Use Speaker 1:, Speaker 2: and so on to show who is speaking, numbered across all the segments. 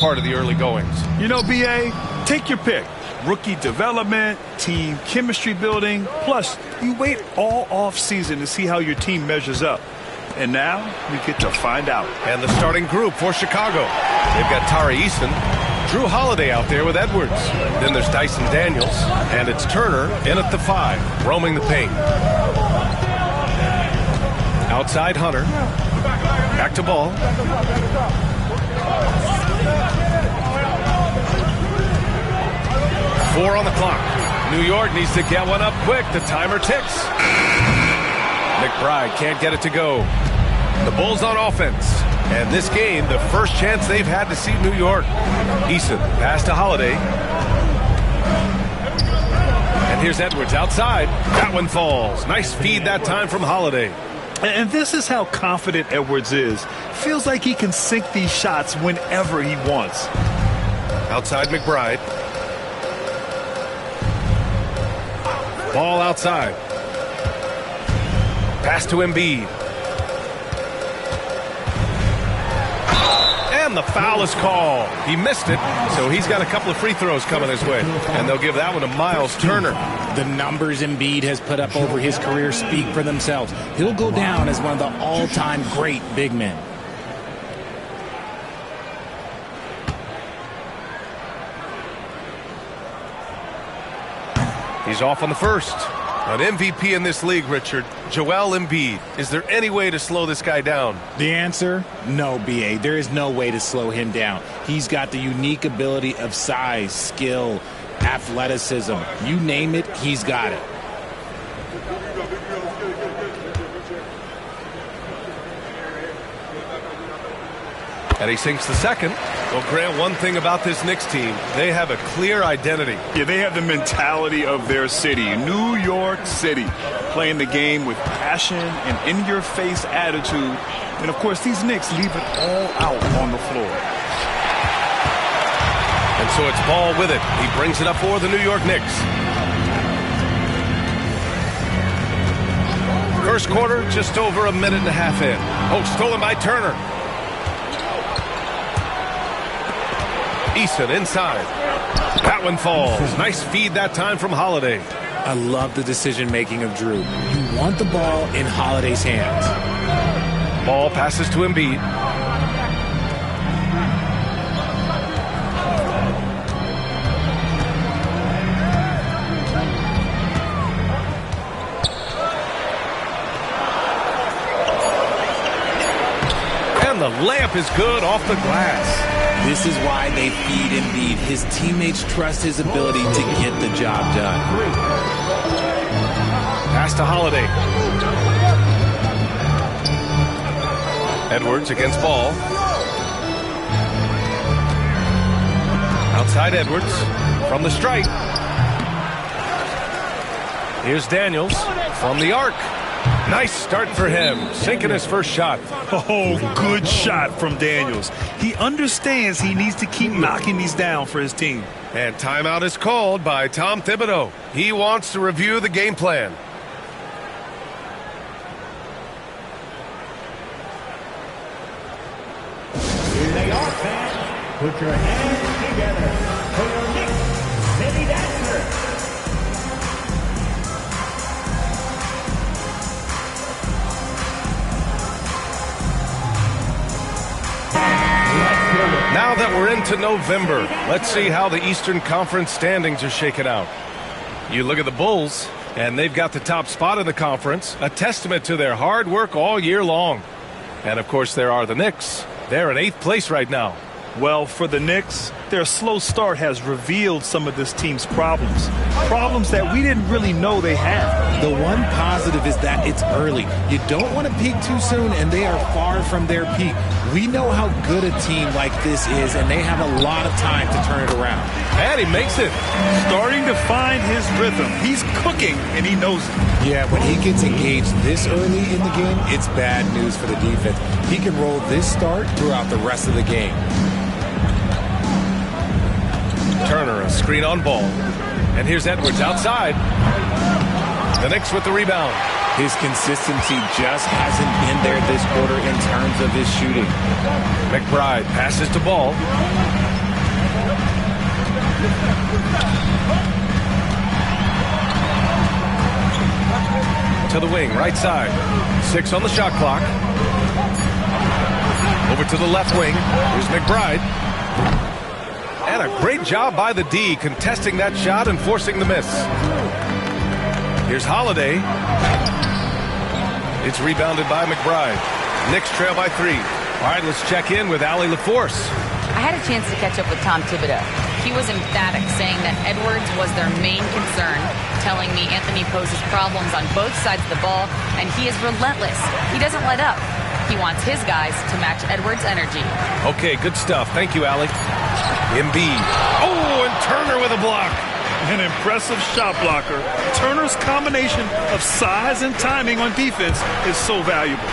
Speaker 1: part of the early goings.
Speaker 2: You know, BA, take your pick. Rookie development, team chemistry building, plus you wait all off season to see how your team measures up. And now we get to find out.
Speaker 1: And the starting group for Chicago. They've got Tari Eason, Drew Holiday out there with Edwards. Then there's Dyson Daniels, and it's Turner in at the 5, roaming the paint. Outside Hunter. Back to Ball. Four on the clock. New York needs to get one up quick. The timer ticks. McBride can't get it to go. The Bulls on offense. And this game, the first chance they've had to see New York. Eason, pass to Holiday. And here's Edwards outside. That one falls. Nice feed that time from Holiday.
Speaker 2: And this is how confident Edwards is. Feels like he can sink these shots whenever he wants.
Speaker 1: Outside McBride. Ball outside. Pass to Embiid. And the foul is called. He missed it, so he's got a couple of free throws coming his way. And they'll give that one to Miles Turner.
Speaker 3: The numbers Embiid has put up over his career speak for themselves. He'll go down as one of the all-time great big men.
Speaker 1: He's off on the first. An MVP in this league, Richard, Joel Embiid. Is there any way to slow this guy down?
Speaker 3: The answer? No, B.A. There is no way to slow him down. He's got the unique ability of size, skill, athleticism. You name it, he's got it.
Speaker 1: And he sinks the second. Well, Grant, one thing about this Knicks team, they have a clear identity.
Speaker 2: Yeah, they have the mentality of their city, New York City, playing the game with passion and in-your-face attitude. And, of course, these Knicks leave it all out on the floor.
Speaker 1: And so it's Ball with it. He brings it up for the New York Knicks. First quarter, just over a minute and a half in. Oh, stolen by Turner. Eason inside. That one falls. Nice feed that time from Holiday.
Speaker 3: I love the decision-making of Drew. You want the ball in Holiday's hands.
Speaker 1: Ball passes to Embiid. And the layup is good off the glass.
Speaker 3: This is why they feed Embiid. His teammates trust his ability to get the job done.
Speaker 1: Pass to Holiday. Edwards against Ball. Outside Edwards from the stripe. Here's Daniels from the arc. Nice start for him, sinking his first shot.
Speaker 2: Oh, good shot from Daniels. He understands he needs to keep knocking these down for his team.
Speaker 1: And timeout is called by Tom Thibodeau. He wants to review the game plan.
Speaker 4: Here they are, fans. Put your hands together for your Knicks City Dancer.
Speaker 1: Now that we're into November, let's see how the Eastern Conference standings are shaken out. You look at the Bulls, and they've got the top spot in the conference, a testament to their hard work all year long. And, of course, there are the Knicks. They're in 8th place right now.
Speaker 2: Well, for the Knicks, their slow start has revealed some of this team's problems. Problems that we didn't really know they had.
Speaker 3: The one positive is that it's early. You don't want to peak too soon, and they are far from their peak. We know how good a team like this is, and they have a lot of time to turn it around.
Speaker 1: And he makes it.
Speaker 2: Starting to find his rhythm. He's cooking, and he knows it.
Speaker 3: Yeah, when he gets engaged this early in the game, it's bad news for the defense. He can roll this start throughout the rest of the game.
Speaker 1: Turner, a screen on Ball. And here's Edwards outside. The Knicks with the rebound.
Speaker 3: His consistency just hasn't been there this quarter in terms of his shooting.
Speaker 1: McBride passes to Ball. to the wing, right side. 6 on the shot clock. Over to the left wing. Here's McBride. And a great job by the D contesting that shot and forcing the miss. Here's Holiday. It's rebounded by McBride. Knicks trail by 3. All right, let's check in with Allie LaForce.
Speaker 5: I had a chance to catch up with Tom Thibodeau. He was emphatic, saying that Edwards was their main concern, telling me Anthony poses problems on both sides of the ball, and he is relentless. He doesn't let up. He wants his guys to match Edwards' energy.
Speaker 1: Okay, good stuff. Thank you, Allie. Embiid. Oh, and Turner with a block.
Speaker 2: An impressive shot blocker. Turner's combination of size and timing on defense is so valuable.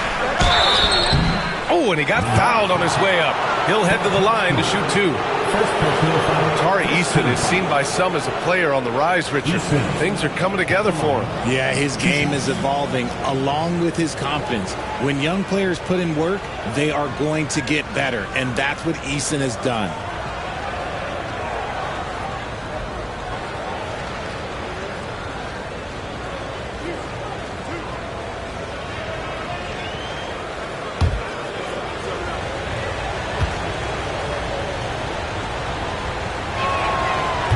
Speaker 1: Oh, and he got fouled on his way up. He'll head to the line to shoot 2. Tari Eason is seen by some as a player on the rise, Richard. Things are coming together for him.
Speaker 3: Yeah, his game is evolving along with his confidence. When young players put in work, they are going to get better, and that's what Eason has done.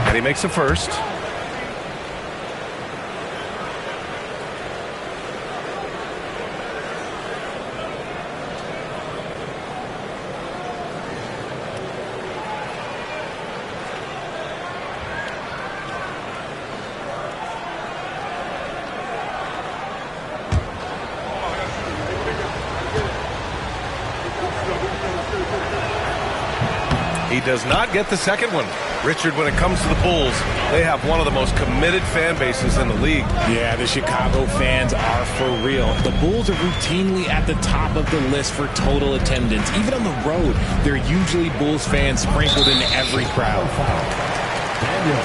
Speaker 1: And he makes a first. He does not get the second one. Richard, when it comes to the Bulls, they have one of the most committed fan bases in the league.
Speaker 3: Yeah, the Chicago fans are for real. The Bulls are routinely at the top of the list for total attendance. Even on the road, there are usually Bulls fans sprinkled in every crowd.
Speaker 4: Daniel.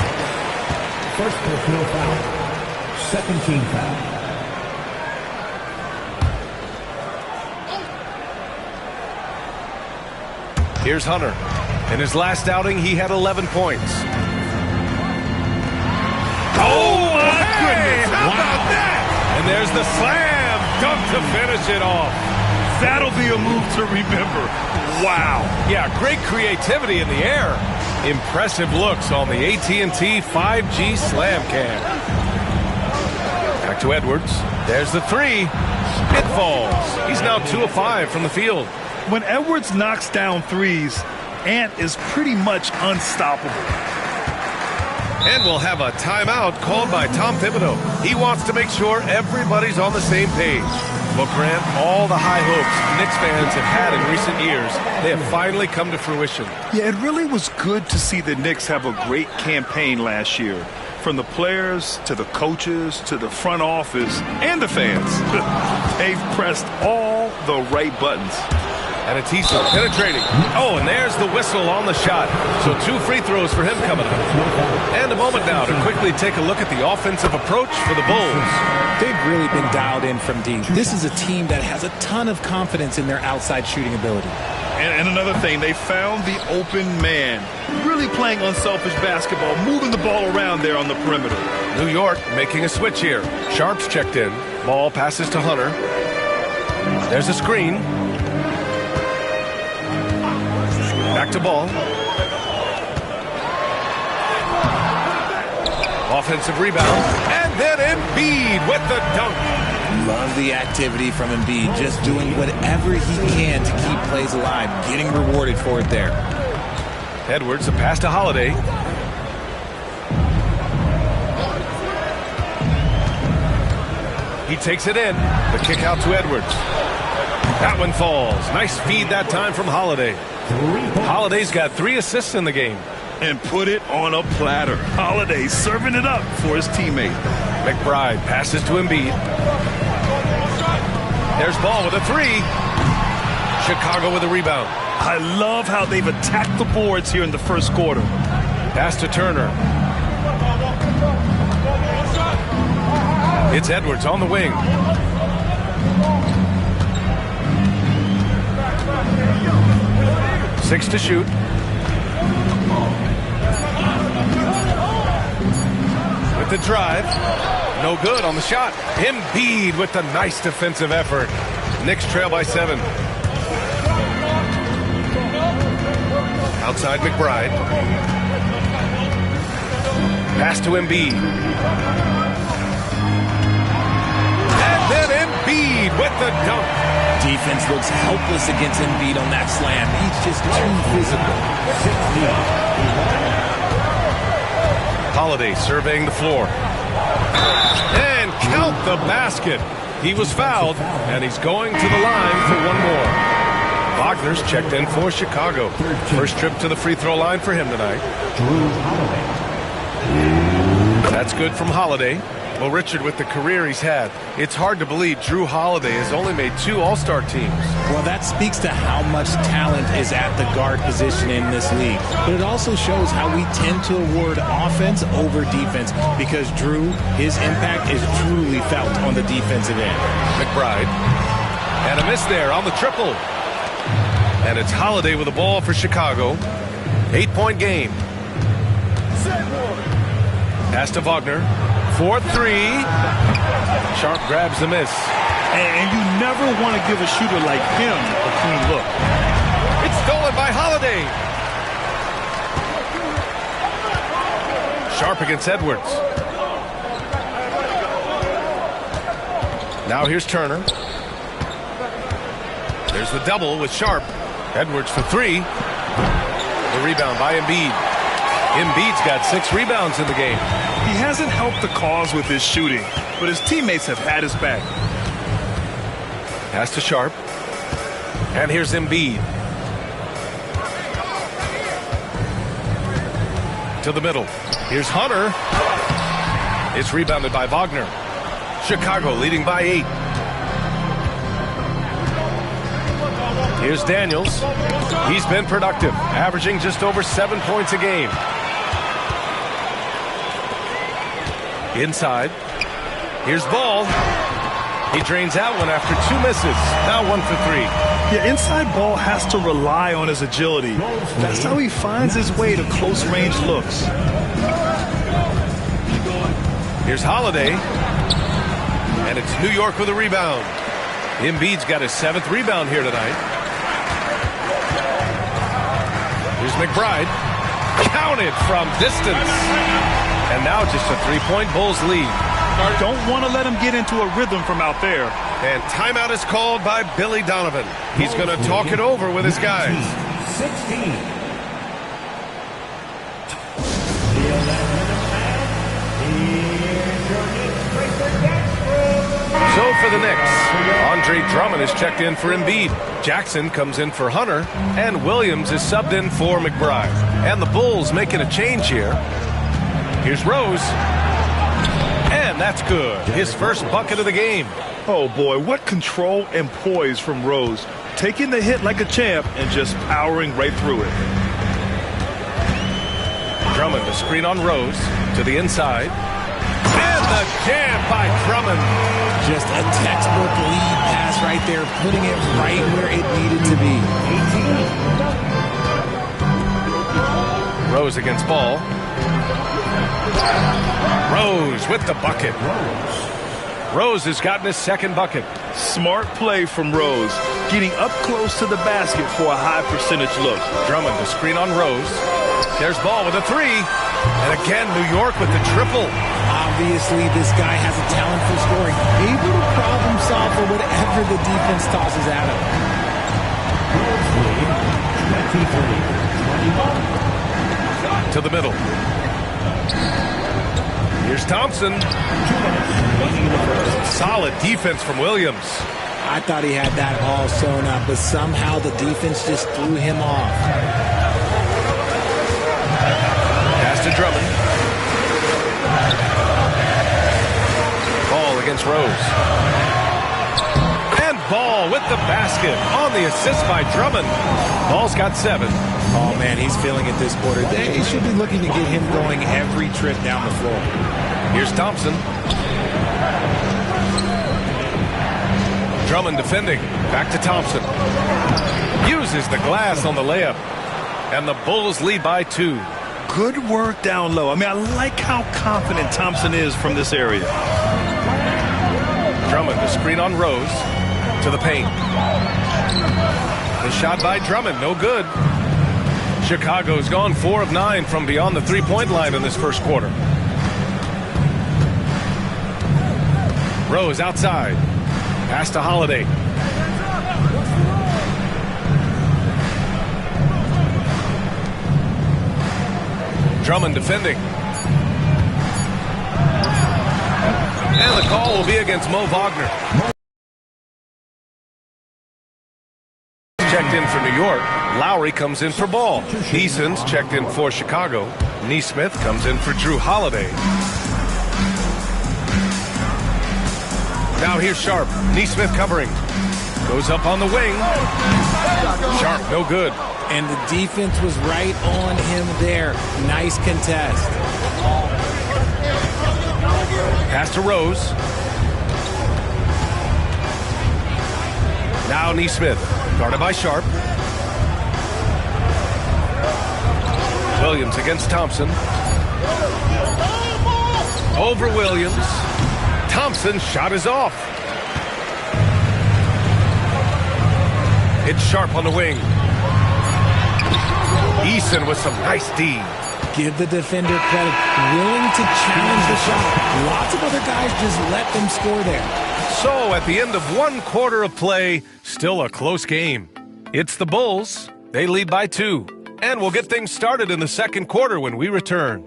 Speaker 4: First personal foul. Second team foul.
Speaker 1: Here's Hunter. In his last outing, he had 11 points. Oh, my goodness! How about that? And there's the slam dunk to finish it off.
Speaker 2: That'll be a move to remember. Wow.
Speaker 1: Yeah, great creativity in the air. Impressive looks on the AT&T 5G Slam Cam. Back to Edwards. There's the 3. It falls. He's now 2 of 5 from the field.
Speaker 2: When Edwards knocks down threes, Ant is pretty much unstoppable.
Speaker 1: And we'll have a timeout called by Tom Thibodeau. He wants to make sure everybody's on the same page. Well, Grant, all the high hopes Knicks fans have had in recent years, they have finally come to fruition.
Speaker 2: Yeah, it really was good to see the Knicks have a great campaign last year. From the players to the coaches to the front office and the fans. They've pressed all the right buttons.
Speaker 1: And Atisa penetrating. Oh, and there's the whistle on the shot. So 2 free throws for him coming up. And a moment now to quickly take a look at the offensive approach for the Bulls.
Speaker 3: They've really been dialed in from deep. This is a team that has a ton of confidence in their outside shooting ability.
Speaker 2: And another thing, they found the open man. Really playing unselfish basketball, moving the ball around there on the perimeter.
Speaker 1: New York making a switch here. Sharp's checked in. Ball passes to Hunter. There's a screen. Back to Ball. Offensive rebound. And then Embiid with the dunk.
Speaker 3: Love the activity from Embiid, just doing whatever he can to keep plays alive, getting rewarded for it there.
Speaker 1: Edwards, a pass to Holiday. He takes it in. The kick out to Edwards. That one falls. Nice feed that time from Holiday. Holiday's got 3 assists in the game.
Speaker 2: And put it on a platter. Holiday serving it up for his teammate.
Speaker 1: McBride passes to Embiid. There's Ball with a 3. Chicago with a rebound.
Speaker 2: I love how they've attacked the boards here in the first quarter.
Speaker 1: Pass to Turner. It's Edwards on the wing. Six to shoot. With the drive. no good on the shot. Embiid with the nice defensive effort. Knicks trail by 7. Outside McBride. Pass to Embiid. And then Embiid with the dunk.
Speaker 3: Defense looks helpless against Embiid on that slam. He's just too physical.
Speaker 1: Holiday surveying the floor. And count the basket. He was fouled, and he's going to the line for one more. Wagner's checked in for Chicago. First trip to the free throw line for him tonight. That's good from Holiday. Well, Richard, with the career he's had, it's hard to believe Drew Holiday has only made 2 All-Star teams.
Speaker 3: Well, that speaks to how much talent is at the guard position in this league. But it also shows how we tend to award offense over defense because Drew, his impact is truly felt on the defensive end. McBride.
Speaker 1: And a miss there on the triple. And it's Holiday with the ball for Chicago. 8-point game. Pass to Wagner. 4-3. Sharp grabs the miss.
Speaker 2: And you never want to give a shooter like him a clean look.
Speaker 1: It's stolen by Holiday. Sharp against Edwards. Now here's Turner. There's the double with Sharp. Edwards for 3. The rebound by Embiid. Embiid's got 6 rebounds in the game.
Speaker 2: He hasn't helped the cause with his shooting, but his teammates have had his back.
Speaker 1: Pass to Sharp. And here's Embiid. To the middle. Here's Hunter. It's rebounded by Wagner. Chicago leading by 8. Here's Daniels. He's been productive, averaging just over 7 points a game. Inside. Here's Ball. He drains out one after 2 misses. Now 1 for 3.
Speaker 2: Yeah, inside Ball has to rely on his agility. That's how he finds his way to close-range looks.
Speaker 1: Here's Holiday. And it's New York with a rebound. Embiid's got his 7th rebound here tonight. Here's McBride. Counted from distance. And now just a 3-point Bulls lead.
Speaker 2: Don't want to let him get into a rhythm from out there.
Speaker 1: And timeout is called by Billy Donovan. He's going to talk it over with his guys.
Speaker 4: 16.
Speaker 1: So for the Knicks, Andre Drummond is checked in for Embiid. Jackson comes in for Hunter. And Williams is subbed in for McBride. And the Bulls making a change here. Here's Rose. And that's good. His first bucket of the game.
Speaker 2: Oh, boy, what control and poise from Rose. Taking the hit like a champ and just powering right through it.
Speaker 1: Drummond, the screen on Rose to the inside. And the jam by Drummond.
Speaker 3: Just a textbook lead pass right there, putting it right where it needed to be.
Speaker 1: Rose against Ball. Rose with the bucket. Rose has gotten his 2nd bucket.
Speaker 2: Smart play from Rose, getting up close to the basket for a high percentage look.
Speaker 1: Drummond, the screen on Rose. There's Ball with a 3. And again, New York with the triple.
Speaker 3: Obviously, this guy has a talent for scoring. Able to problem solve for whatever the defense tosses at him.
Speaker 4: 23-21.
Speaker 1: To the middle. Here's Thompson. Solid defense from Williams.
Speaker 3: I thought he had that all sewn up, but somehow the defense just threw him off.
Speaker 1: Pass to Drummond. Ball against Rose. And Ball with the basket on the assist by Drummond. Ball's got 7.
Speaker 3: Oh, man, he's feeling it this quarter. They should be looking to get him going every trip down the floor.
Speaker 1: Here's Thompson. Drummond defending. Back to Thompson. Uses the glass on the layup. And the Bulls lead by 2.
Speaker 2: Good work down low. I mean, I like how confident Thompson is from this area.
Speaker 1: Drummond, the screen on Rose. To the paint. The shot by Drummond, no good. Chicago's gone 4 of 9 from beyond the three-point line in this first quarter. Rose outside. Pass to Holiday. Drummond defending. And the call will be against Mo Wagner. Checked in for New York. Lowry comes in for Ball. Neeson's checked in for Chicago. Nesmith comes in for Drew Holiday. Now here's Sharp. Nesmith covering. Goes up on the wing. Sharp, no good.
Speaker 3: And the defense was right on him there. Nice contest.
Speaker 1: Pass to Rose. Now Nesmith. Guarded by Sharp. Williams against Thompson. Over Williams. Thompson's shot is off. It's Sharp on the wing. Eason with some nice D.
Speaker 3: Give the defender credit. Willing to challenge the shot. Lots of other guys just let them score there.
Speaker 1: So at the end of one quarter of play, still a close game. It's the Bulls. They lead by 2. And we'll get things started in the second quarter when we return.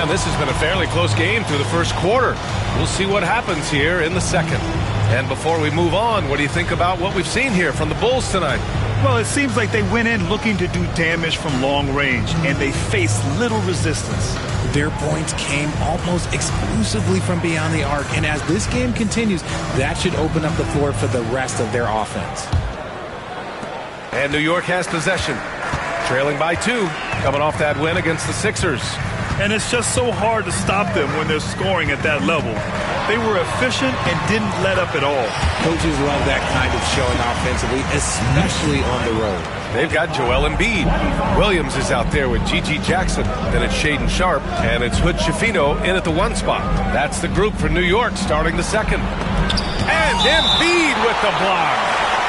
Speaker 1: This has been a fairly close game through the first quarter. We'll see what happens here in the second. And before we move on, what do you think about what we've seen here from the Bulls tonight?
Speaker 2: Well, it seems like they went in looking to do damage from long range, and they faced little resistance.
Speaker 3: Their points came almost exclusively from beyond the arc, and as this game continues, that should open up the floor for the rest of their offense.
Speaker 1: And New York has possession, trailing by 2, coming off that win against the Sixers.
Speaker 2: And it's just so hard to stop them when they're scoring at that level. They were efficient and didn't let up at all.
Speaker 3: Coaches love that kind of showing offensively, especially on the road.
Speaker 1: They've got Joel Embiid. Williams is out there with G.G. Jackson. Then it's Shaedon Sharp, and it's Hood Schifino in at the 1 spot. That's the group for New York starting the second. And Embiid with the block.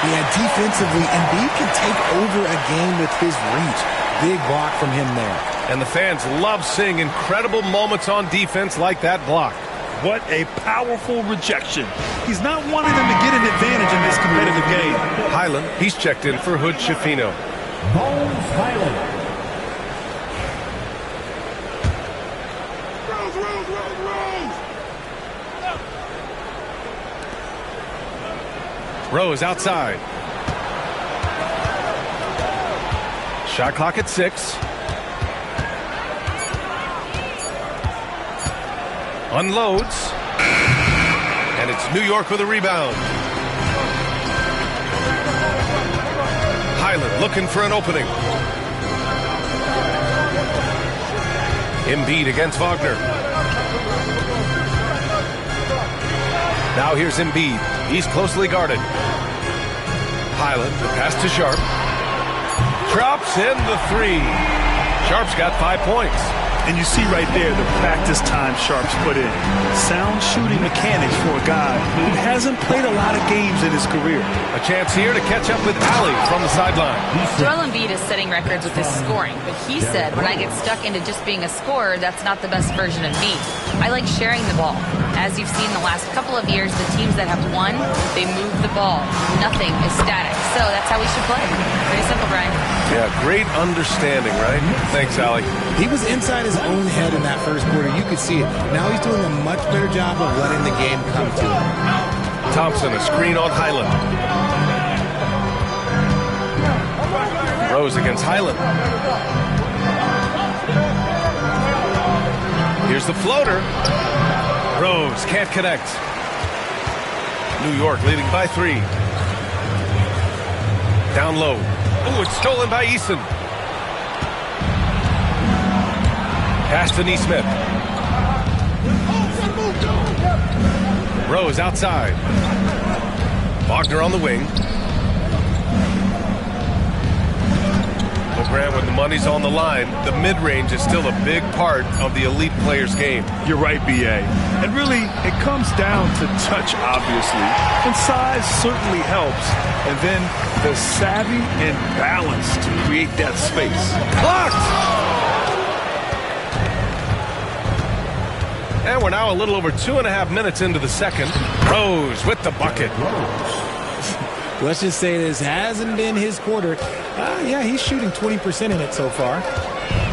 Speaker 3: Yeah, defensively, Embiid can take over a game with his reach. Big block from him there.
Speaker 1: And the fans love seeing incredible moments on defense like that block.
Speaker 2: What a powerful rejection. He's not wanting them to get an advantage in this competitive game.
Speaker 1: Highland, he's checked in for Hood Schifino.
Speaker 4: Bones Highland.
Speaker 1: Rose outside. Shot clock at 6. Unloads. And it's New York with a rebound. Highland looking for an opening. Embiid against Wagner. Now here's Embiid. He's closely guarded. Highland, the pass to Sharp. Drops in the 3. Sharp's got 5 points.
Speaker 2: And you see right there the practice time Sharp's put in. Sound shooting mechanics for a guy who hasn't played a lot of games in his career.
Speaker 1: A chance here to catch up with Ali from the sideline.
Speaker 5: Joel Embiid is setting records with his scoring, but he said, when I get stuck into just being a scorer, that's not the best version of me. I like sharing the ball. As you've seen the last couple of years, the teams that have won, they move the ball. Nothing is static. So that's how we should play. Pretty simple, Brian.
Speaker 1: Yeah, great understanding, right? Thanks, Ali.
Speaker 3: He was inside his own head in that first quarter. You could see it. Now he's doing a much better job of letting the game come to him.
Speaker 1: Thompson, a screen on Highland. Rose against Highland. Here's the floater. Rose can't connect. New York leading by 3. Down low. Oh, it's stolen by Eason. Pass to Neesmith. Rose outside. Wagner on the wing. Well, Grant, when the money's on the line, the mid-range is still a big part of the elite player's game.
Speaker 2: You're right, B.A. And really, it comes down to touch, obviously. And size certainly helps. And then the savvy and balance to create that space.
Speaker 1: Blocked! And we're now a little over 2.5 minutes into the second. Rose with the bucket.
Speaker 3: Let's just say this hasn't been his quarter. Yeah, he's shooting 20% in it so far.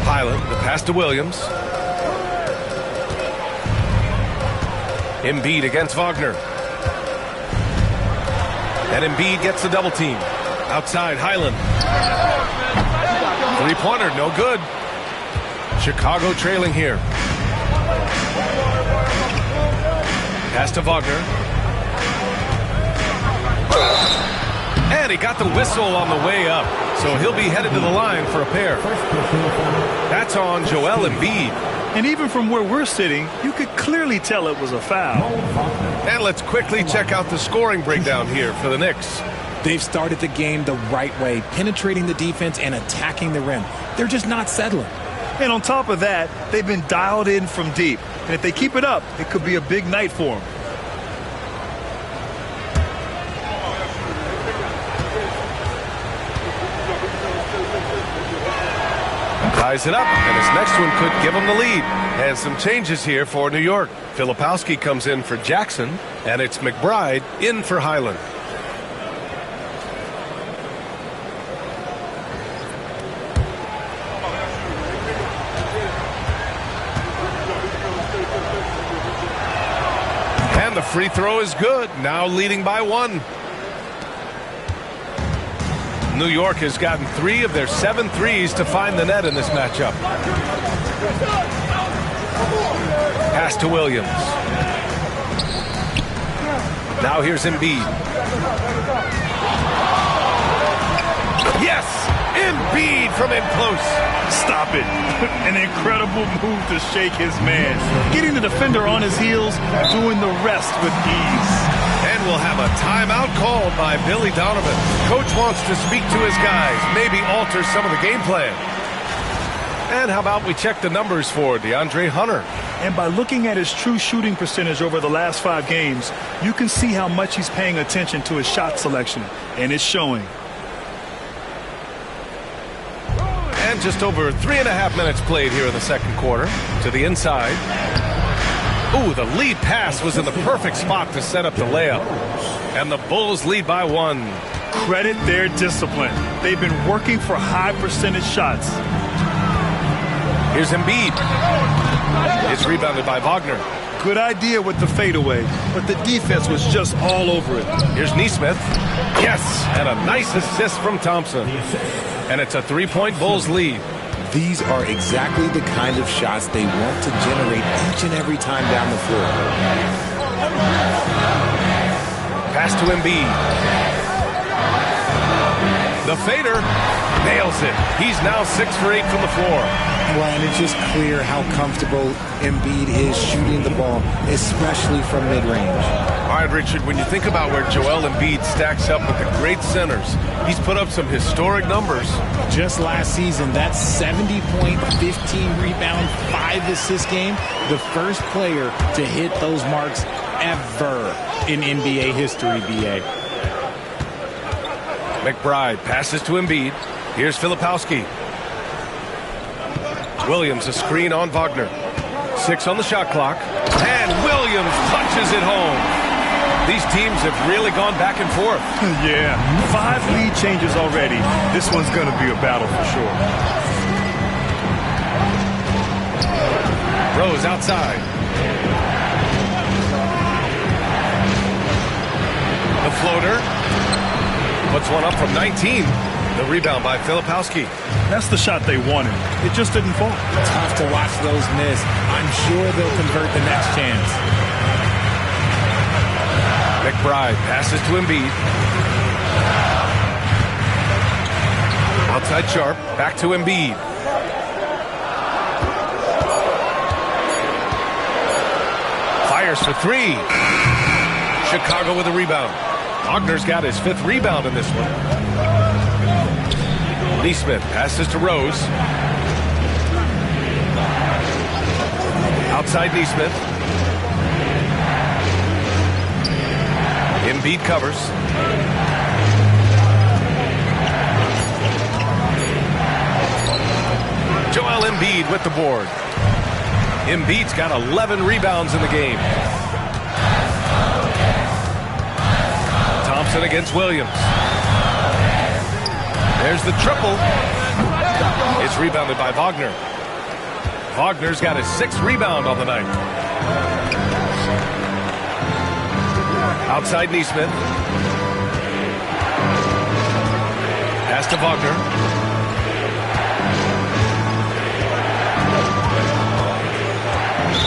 Speaker 1: Highland, the pass to Williams. Embiid against Wagner. And Embiid gets the double team. Outside, Highland. Three-pointer, no good. Chicago trailing here. Pass to Wagner. And he got the whistle on the way up. So he'll be headed to the line for a pair. That's on Joel Embiid.
Speaker 2: And even from where we're sitting, you could clearly tell it was a foul.
Speaker 1: And let's quickly check out the scoring breakdown here for the Knicks.
Speaker 3: They've started the game the right way, penetrating the defense and attacking the rim. They're just not settling.
Speaker 2: And on top of that, they've been dialed in from deep. And if they keep it up, it could be a big night for them.
Speaker 1: Ties it up, and his next one could give him the lead. And some changes here for New York. Filipowski comes in for Jackson, and it's McBride in for Highland. And the free throw is good, now leading by 1. New York has gotten 3 of their 7 threes to find the net in this matchup. Pass to Williams. Now here's Embiid. Yes! Embiid from in close.
Speaker 2: Stop it. An incredible move to shake his man. Getting the defender on his heels, doing the rest with ease.
Speaker 1: And we'll have a timeout called by Billy Donovan. Coach wants to speak to his guys, maybe alter some of the game plan. And how about we check the numbers for DeAndre Hunter?
Speaker 2: And by looking at his true shooting percentage over the last 5 games, you can see how much he's paying attention to his shot selection. And it's showing.
Speaker 1: And just over 3.5 minutes played here in the second quarter. To the inside. Ooh, the lead pass was in the perfect spot to set up the layup. And the Bulls lead by 1.
Speaker 2: Credit their discipline. They've been working for high percentage shots.
Speaker 1: Here's Embiid. It's rebounded by Wagner.
Speaker 2: Good idea with the fadeaway, but the defense was just all over it.
Speaker 1: Here's Neesmith. Yes, and a nice assist from Thompson. And it's a 3-point Bulls lead.
Speaker 3: These are exactly the kind of shots they want to generate each and every time down the floor.
Speaker 1: Pass to Embiid. The fader nails it. He's now 6 for 8 from the floor.
Speaker 3: Well, and it's just clear how comfortable Embiid is shooting the ball, especially from mid-range.
Speaker 1: All right, Richard, when you think about where Joel Embiid stacks up with the great centers, he's put up some historic numbers.
Speaker 3: Just last season, that 70-point, 15-rebound, 5-assist game, the first player to hit those marks ever in NBA history, B.A.
Speaker 1: McBride passes to Embiid. Here's Filipowski. Williams a screen on Wagner. 6 on the shot clock. And Williams punches it home. These teams have really gone back and forth.
Speaker 2: Yeah, 5 lead changes already. This one's going to be a battle for sure.
Speaker 1: Rose outside. The floater. Puts one up from 19. The rebound by Filipowski.
Speaker 2: That's the shot they wanted. It just didn't fall.
Speaker 3: Tough to watch those miss. I'm sure they'll convert the next chance.
Speaker 1: McBride passes to Embiid. Outside Sharp. Back to Embiid. Fires for three. Chicago with a rebound. Wagner's got his 5th rebound in this one. Neesmith passes to Rose. Outside Neesmith. Embiid covers. Joel Embiid with the board. Embiid's got 11 rebounds in the game. Thompson against Williams. There's the triple. It's rebounded by Wagner. Wagner's got his 6th rebound on the night. Outside Neesmith. Pass to Wagner.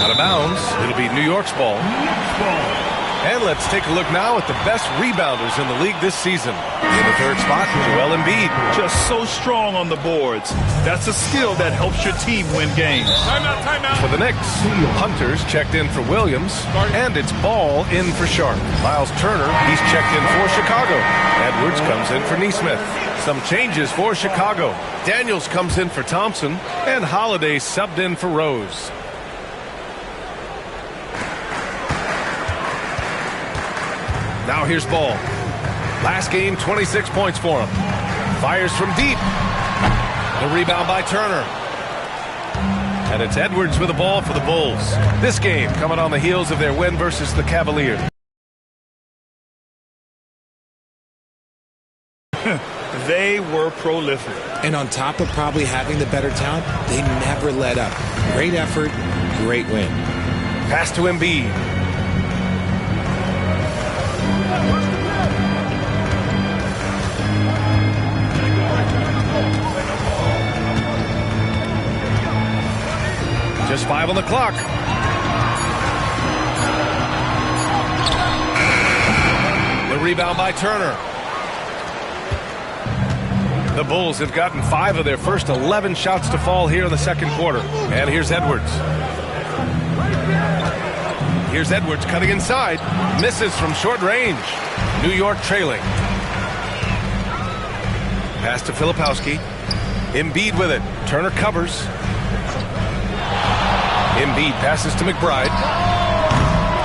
Speaker 1: Out of bounds. It'll be New York's ball. And let's take a look now at the best rebounders in the league this season. In the 3rd spot, Joel Embiid.
Speaker 2: Just so strong on the boards. That's a skill that helps your team win games.
Speaker 1: Timeout. For the Knicks, Hunter's checked in for Williams, and it's Ball in for Sharp. Miles Turner, he's checked in for Chicago. Edwards comes in for Neesmith. Some changes for Chicago. Daniels comes in for Thompson, and Holiday subbed in for Rose. Now here's Ball. Last game, 26 points for him. Fires from deep. The rebound by Turner. And it's Edwards with the ball for the Bulls. This game coming on the heels of their win versus the Cavaliers.
Speaker 2: They were prolific.
Speaker 3: And on top of probably having the better talent, they never let up. Great effort, great win.
Speaker 1: Pass to Embiid. Just 5 on the clock. The rebound by Turner. The Bulls have gotten 5 of their first 11 shots to fall here in the 2nd quarter. And here's Edwards. Here's Edwards cutting inside. Misses from short range. New York trailing. Pass to Filipowski. Embiid with it. Turner covers. Embiid passes to McBride.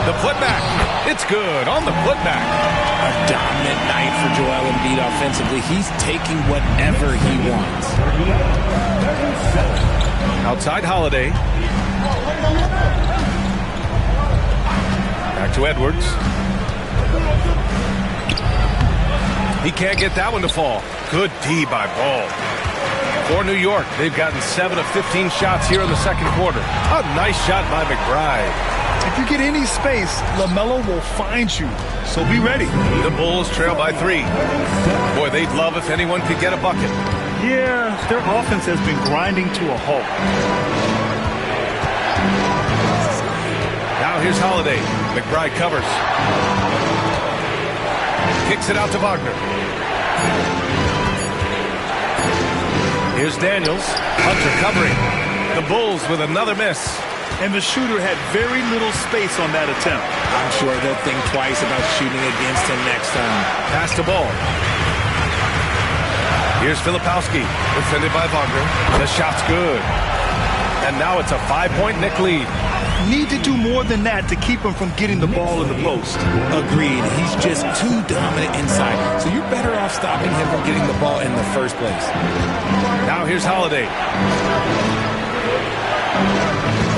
Speaker 1: The putback. It's good on the putback.
Speaker 3: A dominant night for Joel Embiid offensively. He's taking whatever he wants.
Speaker 1: Outside Holiday. Back to Edwards. He can't get that one to fall. Good D by Ball. For New York, they've gotten 7 of 15 shots here in the 2nd quarter. A nice shot by McBride.
Speaker 2: If you get any space, LaMelo will find you. So be ready.
Speaker 1: The Bulls trail by 3. Boy, they'd love if anyone could get a bucket.
Speaker 2: Yeah, their offense has been grinding to a halt.
Speaker 1: Now here's Holiday. McBride covers. Kicks it out to Wagner. Here's Daniels. Hunter covering. The Bulls with another miss.
Speaker 2: And the shooter had very little space on that attempt.
Speaker 3: I'm sure they'll think twice about shooting against him next time.
Speaker 1: Pass to Ball. Here's Filipowski. Defended by Wagner. The shot's good. And now it's a 5-point Knick lead.
Speaker 2: Need to do more than that to keep him from getting the ball in the post.
Speaker 3: Agreed. He's just too dominant inside. So you're better off stopping him from getting the ball in the first place.
Speaker 1: Now here's Holiday.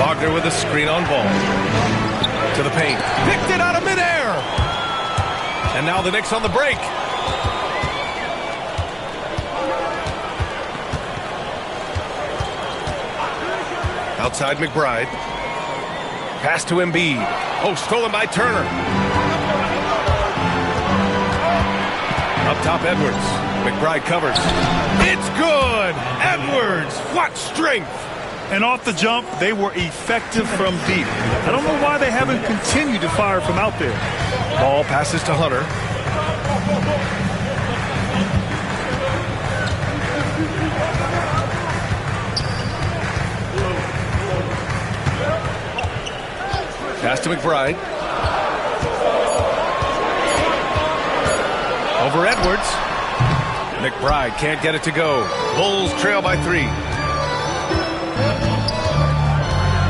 Speaker 1: Wagner with a screen on Ball. To the paint. Picked it out of midair. And now the Knicks on the break. Outside McBride. Pass to Embiid. Oh, stolen by Turner. Up top, Edwards. McBride covers. It's good! Edwards! What strength!
Speaker 2: And off the jump, they were effective from deep. I don't know why they haven't continued to fire from out there.
Speaker 1: Ball passes to Hunter. Pass to McBride. Over Edwards. McBride can't get it to go. Bulls trail by 3.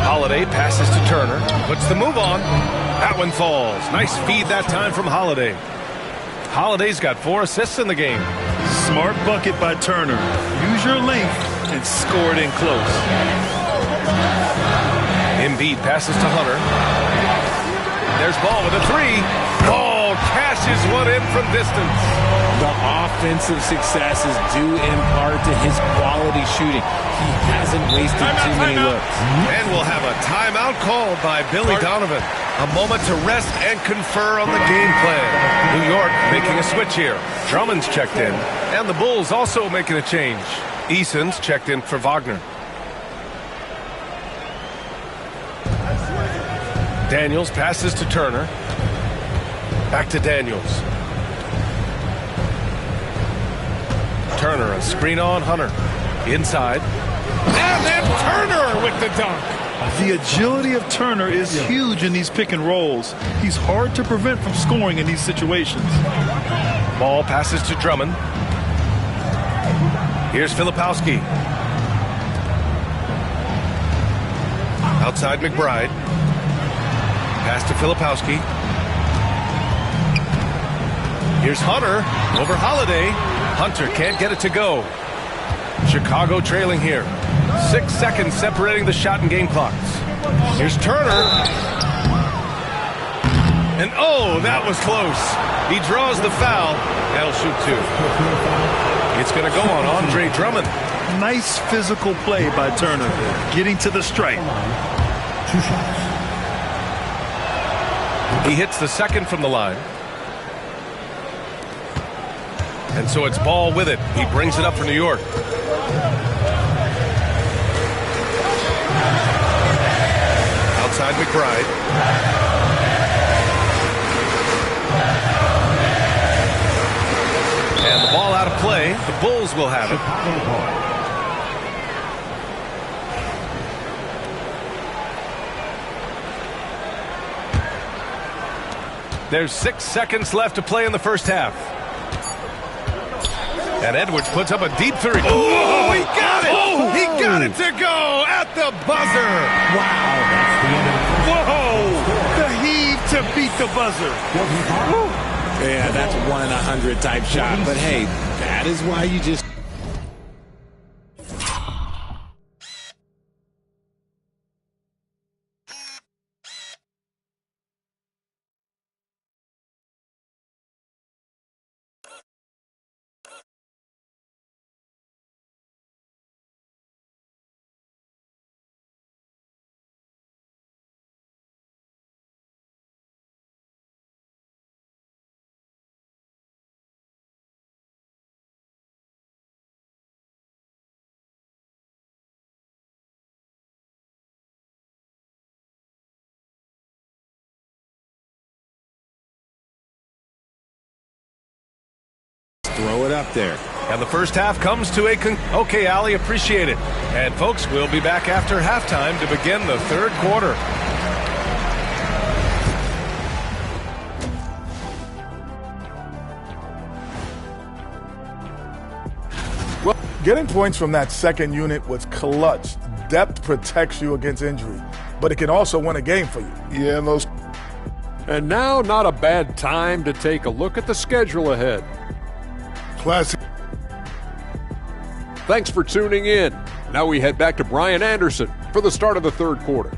Speaker 1: Holiday passes to Turner. Puts the move on. That one falls. Nice feed that time from Holiday. Holiday's got 4 assists in the game.
Speaker 2: Smart bucket by Turner. Use your length and score it in close.
Speaker 1: Embiid passes to Hunter. There's Ball with a 3. Ball cashes one in from distance.
Speaker 3: The offensive success is due in part to his quality shooting. He hasn't wasted too many looks.
Speaker 1: And we'll have a timeout called by Billy Donovan. A moment to rest and confer on the game plan. New York making a switch here. Drummond's checked in. And the Bulls also making a change. Eason's checked in for Wagner. Daniels passes to Turner. Back to Daniels. Turner, a screen on Hunter. Inside. And then Turner with the dunk.
Speaker 2: The agility of Turner is huge in these pick and rolls. He's hard to prevent from scoring in these situations.
Speaker 1: Ball passes to Drummond. Here's Filipowski. Outside McBride. Pass to Filipowski. Here's Hunter over Holiday. Hunter can't get it to go. Chicago trailing here. 6 seconds separating the shot and game clocks. Here's Turner. And oh, that was close. He draws the foul. That'll shoot 2. It's going to go on Andre Drummond.
Speaker 2: Nice physical play by Turner, getting to the stripe.
Speaker 4: 2 shots.
Speaker 1: He hits the second from the line. And so it's Ball with it. He brings it up for New York. Outside McBride. And the ball out of play. The Bulls will have it. There's 6 seconds left to play in the first half. And Edwards puts up a deep 3. Oh, he got it! Oh, he got it to go at the buzzer.
Speaker 4: Wow, that's the end of the first.
Speaker 2: Whoa! The heave to beat the buzzer.
Speaker 3: Yeah, that's 1 in 100 type shot. But hey, that is why you just... Throw it up there.
Speaker 1: And the first half comes to a okay, Ali, appreciate it. And folks, we'll be back after halftime to begin the third quarter.
Speaker 6: Well, getting points from that second unit was clutch. Depth protects you against injury, but it can also win a game for you.
Speaker 7: Yeah, and now, not a bad time to take a look at the schedule ahead.
Speaker 6: Classic.
Speaker 7: Thanks for tuning in. Now we head back to Brian Anderson for the start of the third quarter.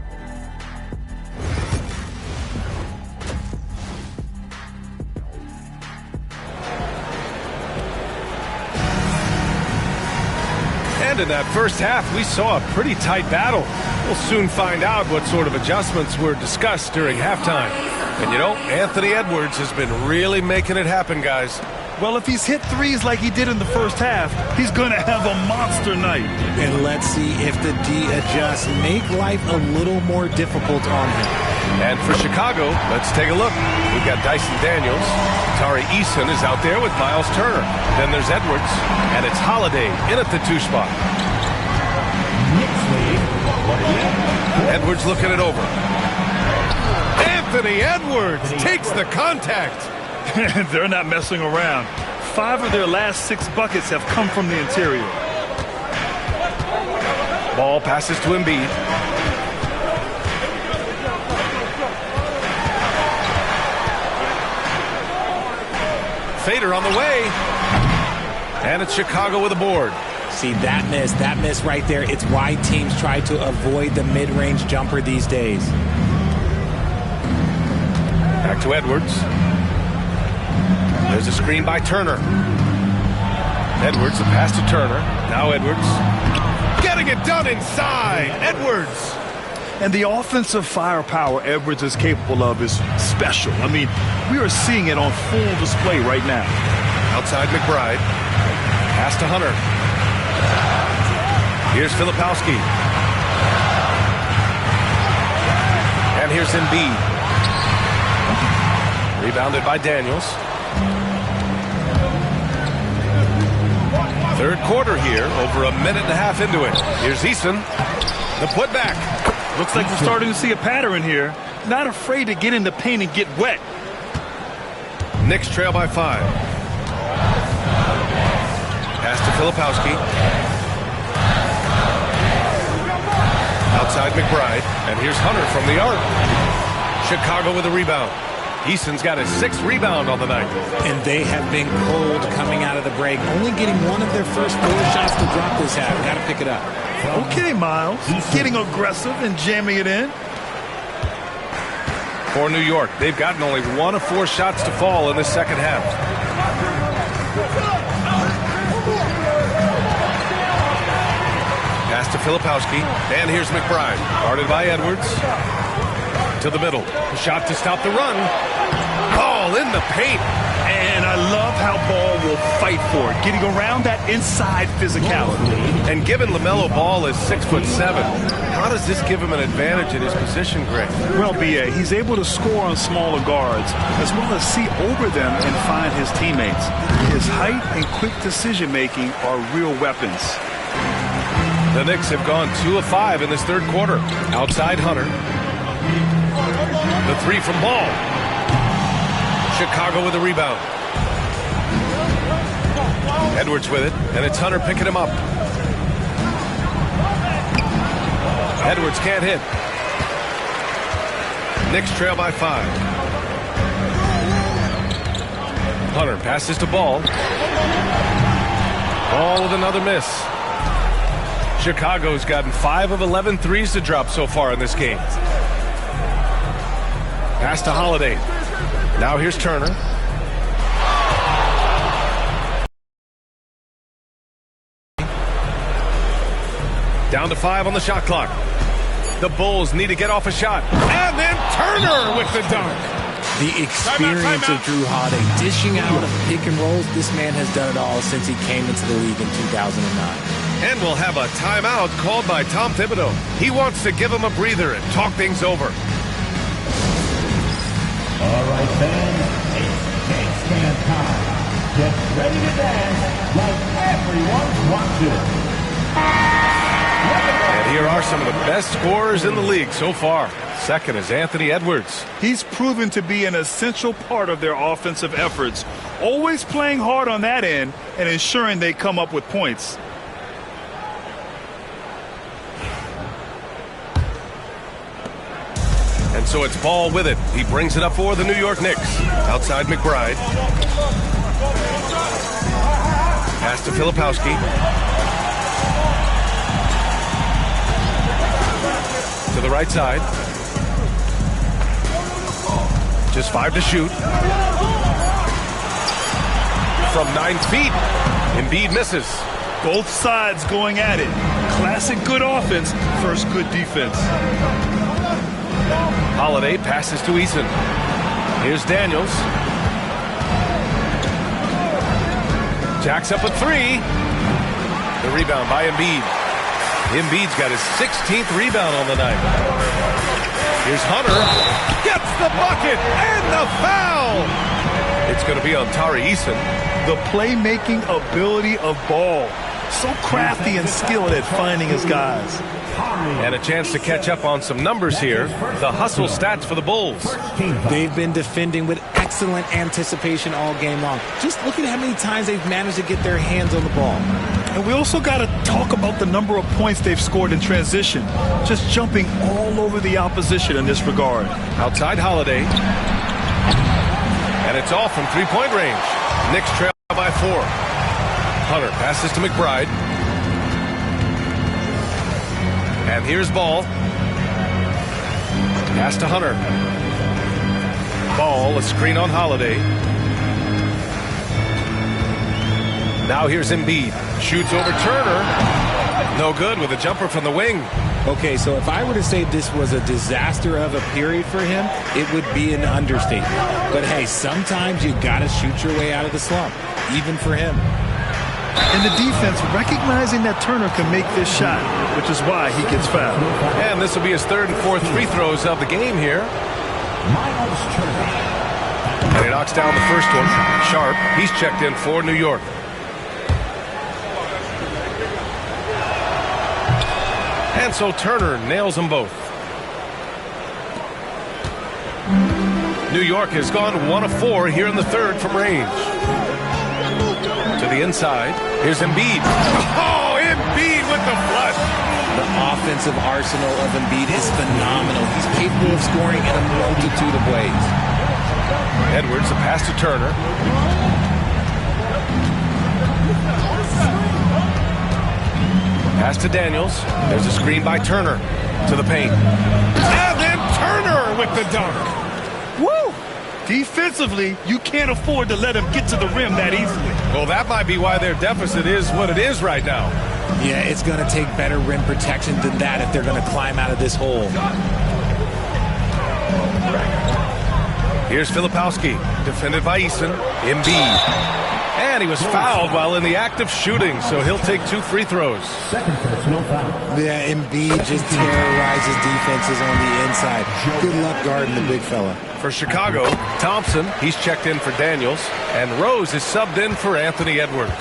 Speaker 1: And in that first half, we saw a pretty tight battle. We'll soon find out what sort of adjustments were discussed during halftime. And you know, Anthony Edwards has been really making it happen, guys.
Speaker 2: Well, if he's hit threes like he did in the first half, he's going to have a monster night.
Speaker 3: And let's see if the D adjusts, make life a little more difficult on him.
Speaker 1: And for Chicago, let's take a look. We've got Dyson Daniels. Tari Eason is out there with Miles Turner. Then there's Edwards, and it's Holiday in at the 2 spot.
Speaker 4: Knicks lead.
Speaker 1: Edwards looking it over. Anthony Edwards takes the contact.
Speaker 2: They're not messing around. 5 of their last 6 buckets have come from the interior.
Speaker 1: Ball passes to Embiid. Fader on the way. And it's Chicago with a board.
Speaker 3: See, that miss right there, it's why teams try to avoid the mid-range jumper these days.
Speaker 1: Back to Edwards. There's a screen by Turner. Edwards, the pass to Turner. Now Edwards. Getting it done inside. Edwards.
Speaker 2: And the offensive firepower Edwards is capable of is special. I mean, we are seeing it on full display right now.
Speaker 1: Outside McBride. Pass to Hunter. Here's Filipowski. And here's Embiid. Rebounded by Daniels. Third quarter here, over a minute and a half into it. Here's Eason. The putback.
Speaker 2: Looks like we're starting to see a pattern here. Not afraid to get in the paint and get wet.
Speaker 1: Knicks trail by 5. Pass to Filipowski. Outside McBride. And here's Hunter from the arc. Chicago with a rebound. Eason's got his 6th rebound on the night.
Speaker 3: And they have been cold coming out of the break. Only getting one of their first 4 shots to drop this half. Got to pick it up.
Speaker 2: Okay, Miles. Getting aggressive and jamming it in.
Speaker 1: For New York, they've gotten only 1 of 4 shots to fall in the second half. Pass to Filipowski. And here's McBride. Guarded by Edwards. To the middle. A shot to stop the run. Ball in the paint.
Speaker 2: And I love how Ball will fight for it, getting around that inside physicality.
Speaker 1: And given LaMelo Ball is 6'7", how does this give him an advantage in his position, Greg?
Speaker 2: Well, B.A., he's able to score on smaller guards, as well as see over them and find his teammates. His height and quick decision-making are real weapons.
Speaker 1: The Knicks have gone 2 of 5 in this third quarter. Outside Hunter. The 3 from Ball. Chicago with a rebound. Edwards with it, and it's Hunter picking him up. Edwards can't hit. Knicks trail by 5. Hunter passes to Ball. Ball with another miss. Chicago's gotten 5 of 11 threes to drop so far in this game. Pass to Holiday. Now here's Turner. Down to 5 on the shot clock. The Bulls need to get off a shot. And then Turner with the dunk.
Speaker 3: The experience of Drew Holiday dishing out of pick and rolls. This man has done it all since he came into the league in 2009.
Speaker 1: And we'll have a timeout called by Tom Thibodeau. He wants to give him a breather and talk things over.
Speaker 4: All right, fans, it's can't stand time. Get ready to dance like everyone's watching.
Speaker 1: And here are some of the best scorers in the league so far. Second is Anthony Edwards.
Speaker 2: He's proven to be an essential part of their offensive efforts, always playing hard on that end and ensuring they come up with points.
Speaker 1: And so it's Ball with it. He brings it up for the New York Knicks. Outside McBride. Pass to Filipowski. To the right side. Just 5 to shoot. From 9 feet. Embiid misses.
Speaker 2: Both sides going at it. Classic good offense versus good defense.
Speaker 1: Holiday passes to Eason. Here's Daniels. Jacks up a 3. The rebound by Embiid. Embiid's got his 16th rebound on the night. Here's Hunter. Gets the bucket and the foul. It's going to be on Tari Eason.
Speaker 2: The playmaking ability of Ball. So crafty and skilled at finding his guys.
Speaker 1: And a chance to catch up on some numbers here. The hustle stats for the Bulls.
Speaker 3: They've been defending with excellent anticipation all game long. Just look at how many times they've managed to get their hands on the ball.
Speaker 2: And we also got to talk about the number of points they've scored in transition. Just jumping all over the opposition in this regard.
Speaker 1: Outside Holiday. And it's off from three-point range. Knicks trail by 4. Hunter passes to McBride. And here's Ball. Pass to Hunter. Ball, a screen on Holiday. Now here's Embiid. Shoots over Turner. No good with a jumper from the wing.
Speaker 3: Okay, so if I were to say this was a disaster of a period for him, it would be an understatement. But hey, sometimes you got to shoot your way out of the slump, even for him.
Speaker 2: And the defense recognizing that Turner can make this shot, which is why he gets fouled.
Speaker 1: And this will be his third and fourth free throws of the game here. And he knocks down the first one. Sharp, he's checked in for New York. And so Turner nails them both. New York has gone 1 of 4 here in the third from range. To the inside. Here's Embiid. Oh, Embiid with the flush.
Speaker 3: The offensive arsenal of Embiid is phenomenal. He's capable of scoring in a multitude of ways.
Speaker 1: Edwards, a pass to Turner. Pass to Daniels. There's a screen by Turner to the paint. And then Turner with the dunk.
Speaker 2: Woo! Defensively, you can't afford to let him get to the rim that easily.
Speaker 1: Well, that might be why their deficit is what it is right now.
Speaker 3: Yeah, it's going to take better rim protection than that if they're going to climb out of this hole.
Speaker 1: Here's Filipowski, defended by Eason. Embiid. And he was fouled while in the act of shooting, so he'll take 2 free throws.
Speaker 3: Yeah, Embiid just terrorizes defenses on the inside. Good luck guarding the big fella.
Speaker 1: For Chicago, Thompson, he's checked in for Daniels. And Rose is subbed in for Anthony Edwards.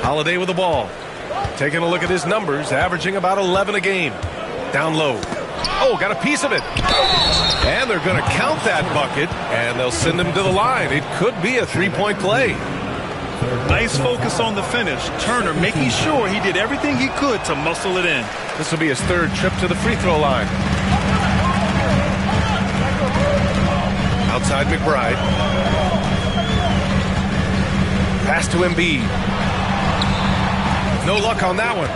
Speaker 1: Holiday with the ball. Taking a look at his numbers, averaging about 11 a game. Down low. Oh, got a piece of it. And they're going to count that bucket, and they'll send him to the line. It could be a three-point play.
Speaker 2: Nice focus on the finish. Turner making sure he did everything he could to muscle it in.
Speaker 1: This will be his third trip to the free throw line. Outside McBride. Pass to Embiid. No luck on that one.